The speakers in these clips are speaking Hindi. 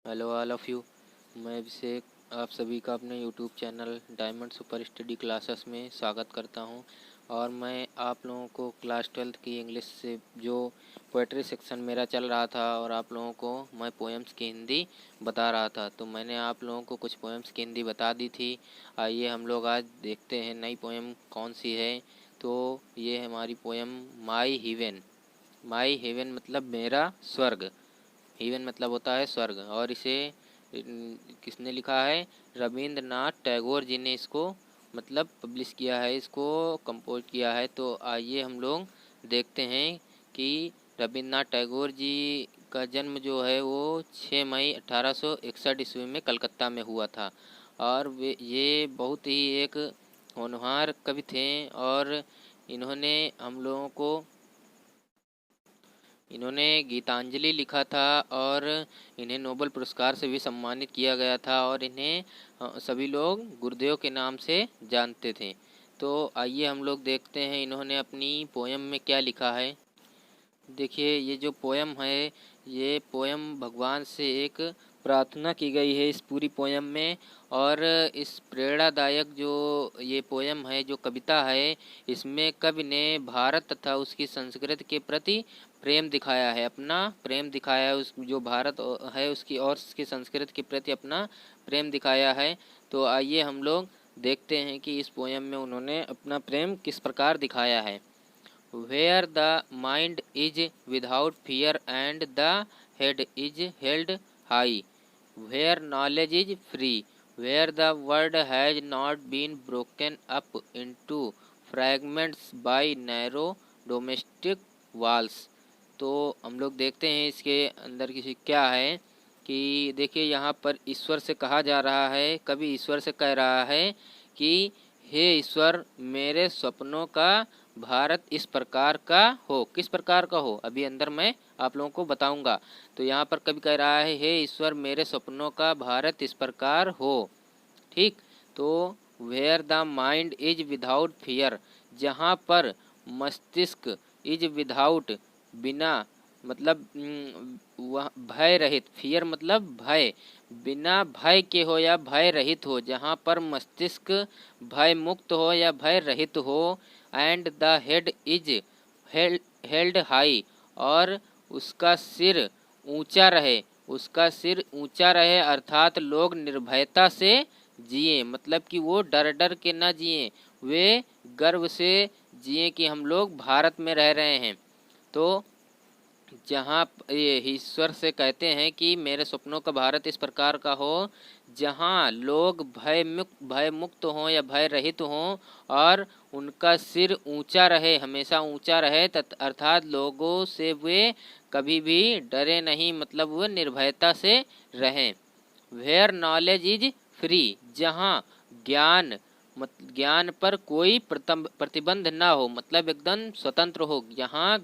Hello all of you. मैं अभिषेक आप सभी का अपने YouTube channel diamond super study classes में स्वागत करता हूं। और मैं आप लोगों को क्लास 12th की इंग्लिश से जो पोएट्री सेक्शन मेरा चल रहा था और आप लोगों को मैं पोएम्स की हिंदी बता रहा था, तो मैंने आप लोगों को कुछ पोएम्स की हिंदी बता दी थी। आइए हम लोग आज देखते हैं नई पोएम कौन सी है। तो ये है हमारी poem my heaven. My heaven मतलब मेरा स्वर्ग। हेवन मतलब होता है स्वर्ग। और इसे किसने लिखा है? रविंद्रनाथ टैगोर जी ने इसको मतलब पब्लिश किया है, इसको कंपोज किया है। तो आइए हम लोग देखते हैं कि रविंद्रनाथ टैगोर जी का जन्म जो है वो 6 मई 1861 ईस्वी में कलकत्ता में हुआ था। और वे ये बहुत ही एक होनहार कवि थे। और इन्होंने हम लोगों को इन्होंने गीतांजलि लिखा था और इन्हें नोबेल पुरस्कार से भी सम्मानित किया गया था। और इन्हें सभी लोग गुरुदेव के नाम से जानते थे। तो आइए हम लोग देखते हैं इन्होंने अपनी पोयम में क्या लिखा है। देखिए, ये जो पोयम है, ये पोयम भगवान से एक प्रार्थना की गई है इस पूरी पोयम में। और इस प्रेरणादायक जो ये पोयम है, जो कविता है, इसमें कवि ने भारत तथा उसकी संस्कृति के प्रति प्रेम दिखाया है, अपना प्रेम दिखाया है। उस जो भारत है उसकी और उसकी संस्कृति के प्रति अपना प्रेम दिखाया है। तो आइए हम लोग देखते हैं कि इस पोयम में उन्होंने अपना प्रेम किस प्रकार दिखाया है। Where the mind is without fear and the head is held high, where knowledge is free, where the world has not been broken up into fragments by narrow domestic walls। तो हम लोग देखते हैं इसके अंदर की क्या है कि देखिए, यहाँ पर ईश्वर से कहा जा रहा है, कवि ईश्वर से कह रहा है कि हे ईश्वर, मेरे सपनों का भारत इस प्रकार का हो। किस प्रकार का हो, अभी अंदर मैं आप लोगों को बताऊंगा। तो यहाँ पर कवि कह रहा है, हे ईश्वर, मेरे सपनों का भारत इस प्रकार हो। ठीक। तो where the mind is without fear, जहाँ पर मस्तिष्क इज विदाउट बिना मतलब वह भय रहित, फियर मतलब भय, बिना भय के हो या भय रहित हो, जहाँ पर मस्तिष्क भय मुक्त हो या भय रहित हो। And the head is held high, और उसका सिर ऊंचा रहे, उसका सिर ऊंचा रहे, अर्थात लोग निर्भयता से जिए, मतलब कि वो डर डर के ना जिए, वे गर्व से जिए कि हम लोग भारत में रह रहे हैं। तो जहाँ ये ईश्वर से कहते हैं कि मेरे सपनों का भारत इस प्रकार का हो, जहाँ लोग भय मुक्त हों या भय रहित हों, और उनका सिर ऊंचा रहे, हमेशा ऊंचा रहे, अर्थात लोगों से वे कभी भी डरे नहीं, मतलब वो निर्भयता से रहें। वेयर नॉलेज इज फ्री, जहाँ ज्ञान ज्ञान पर कोई प्रतिबंध ना हो, मतलब एकदम स्वतंत्र हो। जहाँ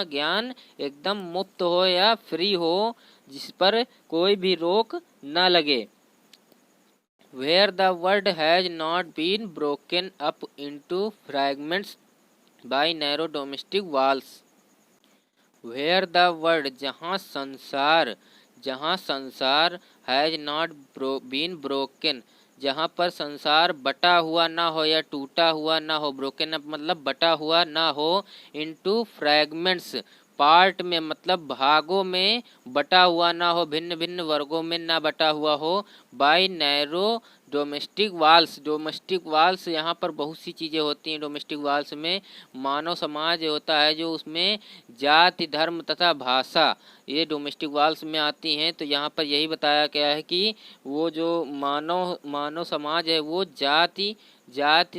ज्ञान एकदम मुक्त हो या फ्री हो, जिस पर कोई भी रोक ना लगे। Where the world has not been broken up into fragments by narrow domestic walls, where the world, जहाँ संसार हैज नॉट बीन ब्रोकन, जहाँ पर संसार बटा हुआ ना हो या टूटा हुआ ना हो, ब्रोकन अप मतलब बटा हुआ ना हो, इनटू फ्रैगमेंट्स पार्ट में मतलब भागों में बटा हुआ ना हो, भिन्न भिन्न वर्गों में ना बटा हुआ हो, बाय नैरो डोमेस्टिक वाल्स, यहाँ पर बहुत सी चीज़ें होती हैं। डोमेस्टिक वाल्स में मानव समाज होता है, जो उसमें जाति धर्म तथा भाषा ये डोमेस्टिक वाल्स में आती हैं। तो यहाँ पर यही बताया गया है कि वो जो मानव समाज है वो जाति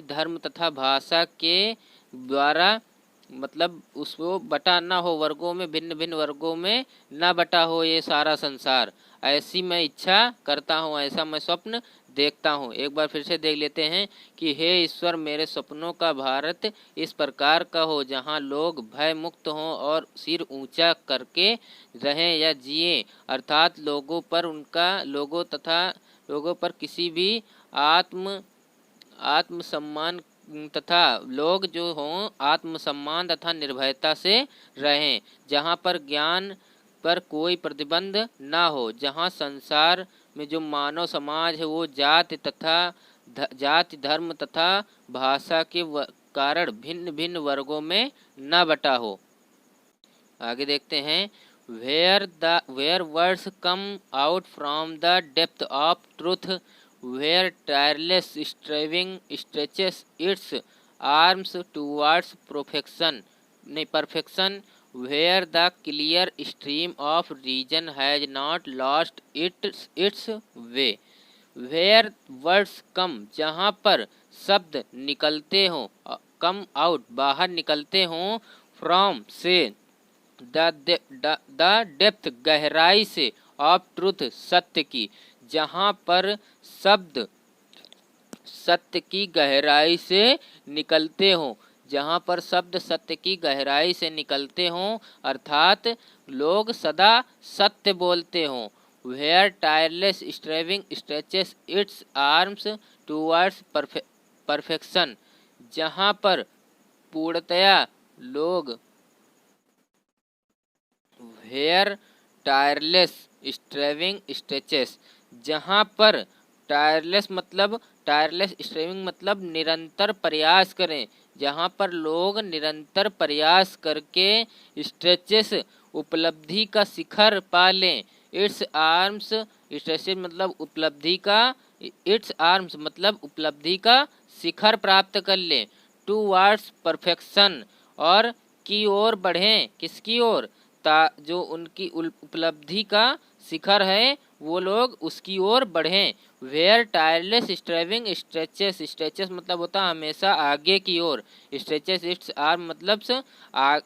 धर्म तथा भाषा के द्वारा मतलब उसको बटा ना हो, वर्गों में भिन्न भिन्न वर्गों में ना बटा हो ये सारा संसार। ऐसी मैं इच्छा करता हूँ, ऐसा मैं स्वप्न देखता हूँ। एक बार फिर से देख लेते हैं कि हे ईश्वर, मेरे सपनों का भारत इस प्रकार का हो, जहाँ लोग भय मुक्त हों और सिर ऊंचा करके रहें या जिए, अर्थात लोगों पर किसी भी आत्मसम्मान तथा लोग जो हों आत्मसम्मान तथा निर्भयता से रहें, जहाँ पर ज्ञान पर कोई प्रतिबंध ना हो, जहाँ संसार में जो मानव समाज है वो जाति धर्म तथा भाषा के कारण भिन्न भिन्न वर्गों में न बटा हो। आगे देखते हैं, where words come out from the depth of truth, where tireless striving stretches its arms towards perfection, where the clear stream of reason has not lost its way, where words come, जहाँ पर शब्द निकलते हों, come out बाहर निकलते हों, from से, द डेप्थ गहराई से, ऑफ ट्रूथ सत्य की, जहाँ पर शब्द सत्य की गहराई से निकलते हों, जहाँ पर शब्द सत्य की गहराई से निकलते हों, अर्थात लोग सदा सत्य बोलते हों। Where tireless striving stretches its arms towards perfection, जहाँ पर पूर्णतया लोग, वेयर टायरलेस स्ट्रेविंग स्ट्रेचेस, जहाँ पर टायरलेस स्ट्रेविंग मतलब निरंतर प्रयास करें, जहाँ पर लोग निरंतर प्रयास करके स्ट्रेचेस उपलब्धि का शिखर पा लें, इट्स आर्म्स स्ट्रेचेस मतलब उपलब्धि का शिखर प्राप्त कर लें, टूवर्ड्स परफेक्शन और की ओर बढ़ें, किसकी ओर, जो उनकी उपलब्धि का शिखर है वो लोग उसकी ओर बढ़ें। वेयर टायरलेस स्ट्रेविंग स्ट्रेचेस मतलब होता है हमेशा आगे की ओर, स्ट्रेचेस इट्स आर्म मतलब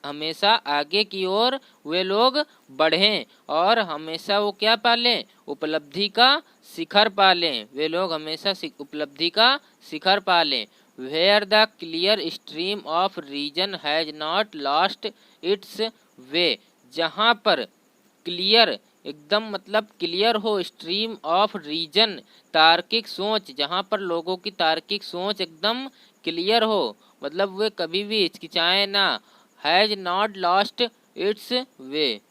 हमेशा आगे की ओर वे लोग बढ़ें और हमेशा वो क्या पालें, उपलब्धि का शिखर पालें, वे लोग हमेशा उपलब्धि का शिखर पालें। Where the clear stream of reason has not lost its way, जहाँ पर क्लियर एकदम मतलब क्लियर हो, स्ट्रीम ऑफ रीजन तार्किक सोच, जहाँ पर लोगों की तार्किक सोच एकदम क्लियर हो, मतलब वे कभी भी हिचकिचाएं ना, has not lost its way,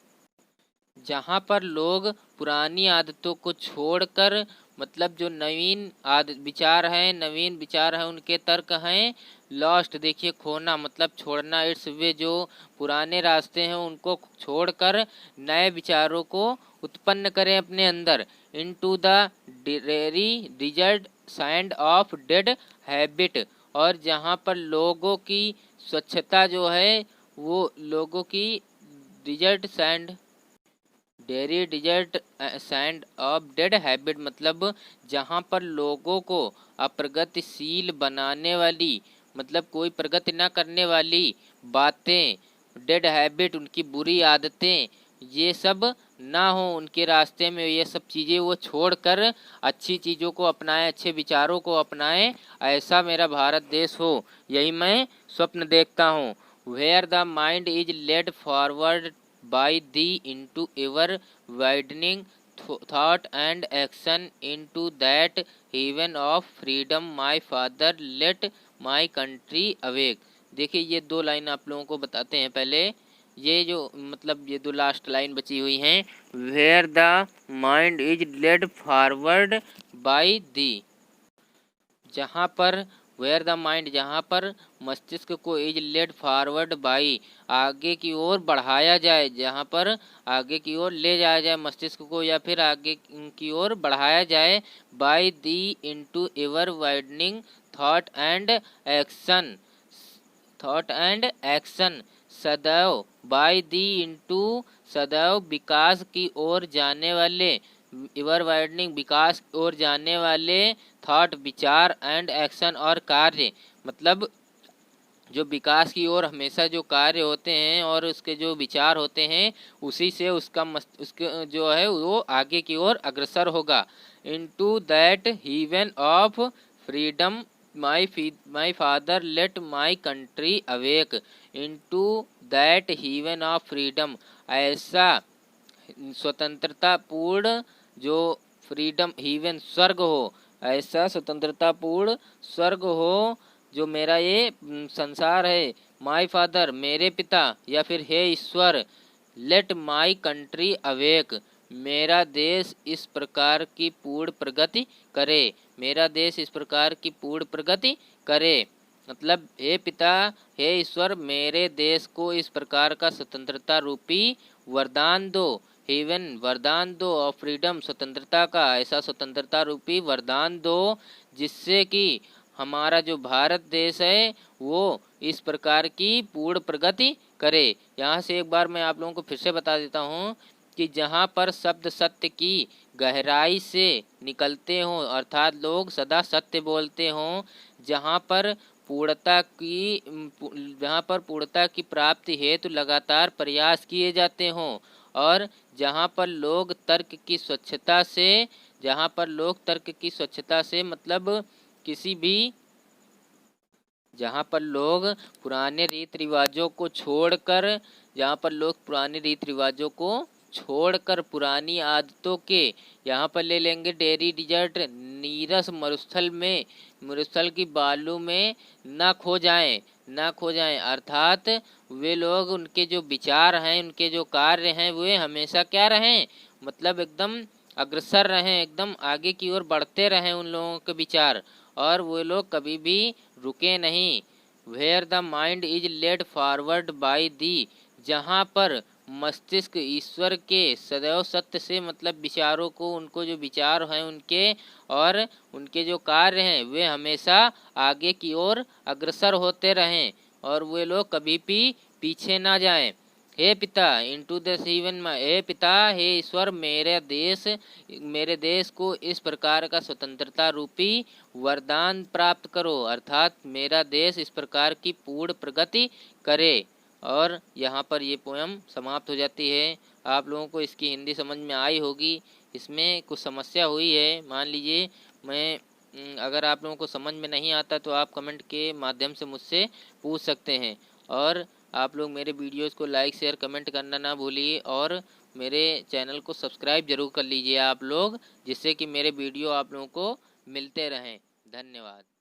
जहाँ पर लोग पुरानी आदतों को छोड़कर मतलब जो नवीन विचार हैं उनके तर्क हैं, लॉस्ट देखिए खोना मतलब छोड़ना, इट्स वे जो पुराने रास्ते हैं उनको छोड़कर नए विचारों को उत्पन्न करें अपने अंदर, into the dreary desert sand of dead habit, और जहाँ पर लोगों की स्वच्छता जो है वो लोगों की desert sand of dead habit मतलब जहाँ पर लोगों को अप्रगतिशील बनाने वाली मतलब कोई प्रगति न करने वाली बातें, डेड हैबिट उनकी बुरी आदतें, ये सब ना हो उनके रास्ते में, ये सब चीज़ें वो छोड़कर अच्छी चीज़ों को अपनाएं, अच्छे विचारों को अपनाएं, ऐसा मेरा भारत देश हो, यही मैं स्वप्न देखता हूँ। Where the mind is led forward by the into ever widening thought and action into that heaven of freedom my father let my country awake। देखिए ये दो लाइन आप लोगों को बताते हैं, पहले ये जो मतलब ये दो लास्ट लाइन बची हुई हैं, where the mind is led forward by the, जहाँ पर वेयर द माइंड जहाँ पर मस्तिष्क को इज लेड फॉरवर्ड बाई आगे की ओर बढ़ाया जाए, जहाँ पर आगे की ओर ले जाया जाए मस्तिष्क को या फिर आगे की ओर बढ़ाया जाए, by the into ever widening thought and action सदैव, बाई दी इनटू सदैव विकास की ओर जाने वाले, एवर वाइडनिंग विकास की ओर जाने वाले, थॉट विचार एंड एक्शन और कार्य मतलब जो विकास की ओर हमेशा जो कार्य होते हैं और उसके जो विचार होते हैं उसी से उसके जो है वो आगे की ओर अग्रसर होगा। Into that heaven of freedom my father let my country awake, into that heaven of freedom, ऐसा स्वतंत्रतापूर्ण जो फ्रीडम हेवन स्वर्ग हो, ऐसा स्वतंत्रतापूर्ण स्वर्ग हो जो मेरा ये संसार है, माय फादर मेरे पिता या फिर हे ईश्वर, लेट माई कंट्री अवेक, मेरा देश इस प्रकार की पूर्ण प्रगति करे, मेरा देश इस प्रकार की पूर्ण प्रगति करे। मतलब हे पिता, हे ईश्वर, मेरे देश को इस प्रकार का स्वतंत्रता रूपी वरदान दो, हेवन वरदान दो, और फ्रीडम स्वतंत्रता का ऐसा स्वतंत्रता रूपी वरदान दो जिससे कि हमारा जो भारत देश है वो इस प्रकार की पूर्ण प्रगति करे। यहाँ से एक बार मैं आप लोगों को फिर से बता देता हूँ कि जहाँ पर शब्द सत्य की गहराई से निकलते हों, अर्थात लोग सदा सत्य बोलते हों, जहाँ पर पूर्णता की प्राप्ति हेतु लगातार प्रयास किए जाते हों, और जहाँ पर लोग तर्क की स्वच्छता से मतलब किसी भी, जहाँ पर लोग पुराने रीति रिवाजों को छोड़कर पुरानी आदतों के, यहाँ पर ले लेंगे डेयरी डिजर्ट, नीरस मरुस्थल की बालू में ना खो जाएं, अर्थात वे लोग, उनके जो विचार हैं, उनके जो कार्य हैं, वे हमेशा क्या रहें, मतलब एकदम अग्रसर रहें, एकदम आगे की ओर बढ़ते रहें उन लोगों के विचार, और वो लोग कभी भी रुके नहीं। Where the mind is led forward by thee, जहाँ पर मस्तिष्क ईश्वर के सदैव सत्य से, मतलब विचारों को, उनको जो विचार हैं उनके और उनके जो कार्य हैं वे हमेशा आगे की ओर अग्रसर होते रहें, और वे लोग कभी भी पीछे ना जाएं। हे पिता, इनटू द सीवन, हे पिता, हे ईश्वर, मेरे देश को इस प्रकार का स्वतंत्रता रूपी वरदान प्राप्त करो, अर्थात मेरा देश इस प्रकार की पूर्ण प्रगति करे। और यहाँ पर ये पोयम समाप्त हो जाती है। आप लोगों को इसकी हिंदी समझ में आई होगी। इसमें कुछ समस्या हुई है, मान लीजिए अगर आप लोगों को समझ में नहीं आता तो आप कमेंट के माध्यम से मुझसे पूछ सकते हैं। और आप लोग मेरे वीडियोस को लाइक शेयर कमेंट करना ना भूलिए, और मेरे चैनल को सब्सक्राइब जरूर कर लीजिए आप लोग, जिससे कि मेरे वीडियो आप लोगों को मिलते रहें। धन्यवाद।